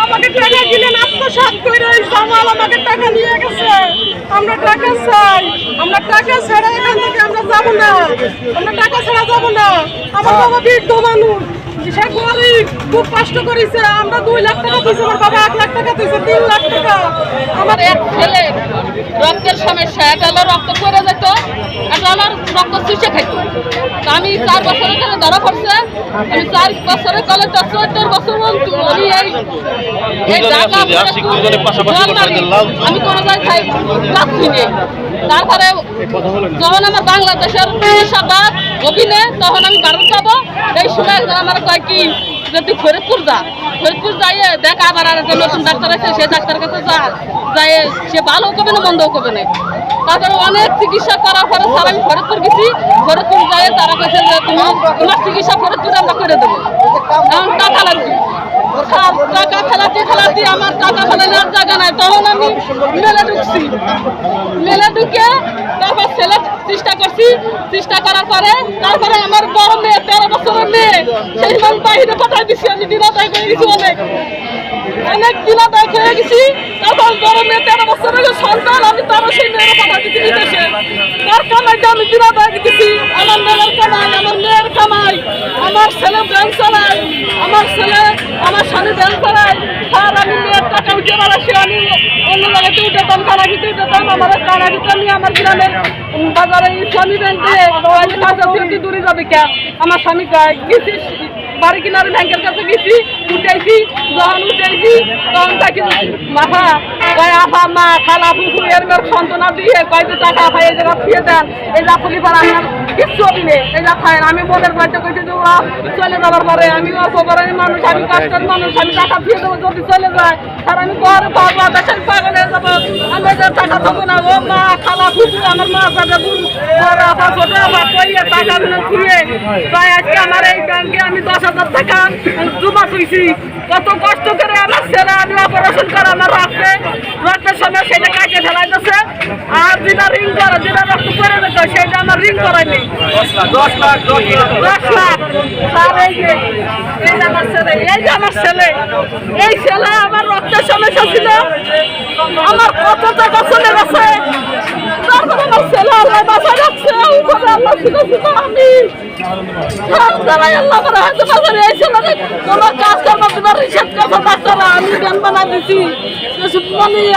আমাকে টাকা দিলেন, আত্মসাৎ করে জামাল আমাকে টাকা নিয়ে গেছে। আমরা টাকা চাই, আমরা টাকা ছাড়া এখান থেকে আমরা যাবো না, আমরা টাকা ছাড়া যাবো না। আমার বাবা বৃদ্ধ মানুষ, সে গরিব, খুব কষ্ট করেছে। আমরা 2 লাখ টাকা দিয়েছি, আমার বাবা 1 লাখ টাকা দিয়েছে, 3 লাখ টাকা। আমার এক ছেলে রক্তের সমস্যা, এটা হলো রক্ত পড়ে যেত, এটা হলো রক্ত চুষে খাইত। আমি 4 বছরের কালে ধরা পড়ছে, আমি 4 বছরের কালে 74 বছর আমি এই জায়গা আমি কোনো জায়গায় লাগছি নেই। তারপরে যখন আমার বাংলাদেশের চিকিৎসাবাদ অভিনয়, তখন আমি ভারত যাবো। এই সময় আমার কয় কি যদি ফরিদপুর যাইয়ে দেখ, আবার আর একটা নতুন ডাক্তার আছে, সে ডাক্তার কাছে যায়, সে ভালো করবে না মন্দও করবে না। তারপরে অনেক চিকিৎসা করার পরে স্যার আমি ফরিদপুর গেছি, ফরিদপুর যাই তারা কাছে যে তোমার চিকিৎসা ফরিদপুরে আমরা করে দেবো, কারণ টাকা লাগবে। টাকা খেলাতে আমার টাকা ফেলানোর জায়গা নাই। তখন আমি মেলে ঢুকছি, মেলে ঢুকে তারপর ছেলে চেষ্টা করার পরে তারপরে আমার বড় মেয়ে 13 বছরের মেয়ে, সেই সময় বাইরে পাঠাই দিচ্ছি। আমি দিনাদায় করে গেছি, অনেক দিনাদায় করে গেছি। তারপর বড় মেয়ে 13 বছরের সন্তান, আমি তারও সেই মেয়েরা পাঠাই দিচ্ছি বিদেশে। তার কামাইটা আমি দিনাদায় দিচ্ছি। আমার মেয়ের কামাই, আমার মেয়ের কামাই, আমার ছেলে ব্যাংক চালায়, আমার স্বামী ব্যাংক চালায়। স্যার আমি মেয়ের টাকা উঠে বেড়াচ্ছি, আমি অন্য জায়গাতে উঠেতাম, কারাগিতে উঠেতাম। আমার কারাগিতে নিয়ে আমার গ্রামের বাজারে ইসলামী ব্যাংকে কাজ আছে, দূরে যাবে কে? আমার স্বামী গেছি বাড়ি কিনারে ব্যাংকের কাছে গেছি, উঠেছি। যখন উঠেছি তখন তাকে মাথা আফা মা খালা ফুফু এর মেয়ের সন্তানা দিয়ে কয়েক টাকা খাই এই জায়গা ফিরে দেন, এই যা পুলি পাড়া আপনার কিচ্ছু নেই, এই যা খায়। আমি বোনের বাড়িতে কইছি যে ওরা চলে যাবার পরে আমি অল্প করার মানুষ, আমি কষ্টের মানুষ, আমি টাকা ফিরে দেবো যদি চলে যায়। আর আমি ঘরে পাবো, দেশের পাগল হয়ে যাবো, আমি টাকা দেবো না। ও মা খালা ফুফু আমার মা বাবা বড় আফা ছোট আফা কইয়ে টাকাগুলো ফিরে তাই আজকে আমার এই ব্যাংকে আমি 10,000 টাকা জমা তুইছি। কত কষ্ট করে আমার ছেলে আমি অপারেশন করে আমার রক্তের সময় সেটা কাটিয়ে ফেলাই দিচ্ছে। আর যেটা রিং করে, যেটা রক্ত করে দিত সেটা আমার রিং করায়নি। 10 লাখ। আর এই যে আমার ছেলে, এই ছেলে আমার রক্তের সমস্যা ছিল, আমার কত টাকা চলে গেছে। তারপরে আমার ছেলে আল্লাহ বাঁচা যাচ্ছে, উপরে আল্লাহ ছিল আমি আল্লাহ করে হয়তো বাজারে এই ছেলে কোনো কাজ করবো তোমার রিসেট কথা ডাক্তার আমি জ্ঞান বানাই দিচ্ছি।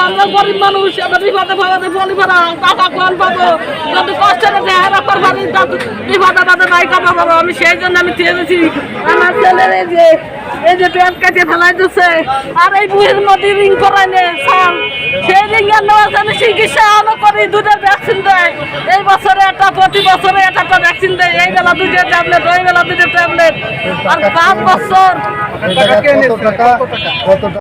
আমরা গরিব মানুষ, এবার বিপদে বলি ভাড়া টাকা কোন পাবো, যদি কষ্টের রাখার পারি বিপদে নাই কাপড় পাবো। আমি সেই জন্য আমি চেয়েছি আমার ছেলের এই যে ব্যাংক কাটিয়ে ফেলাই দিচ্ছে। আর এই বুয়ের মধ্যে রিং করাই নেই, সেই রিং এর নেওয়ার জন্য চিকিৎসা আলো করি, 2টা ভ্যাকসিন দেয়। এই বছরে একটা, প্রতি বছরে একটা ভ্যাকসিন দেয়। এই বেলা 2টা ট্যাবলেট, ওই বেলা 2টা ট্যাবলেট। আর 5 বছর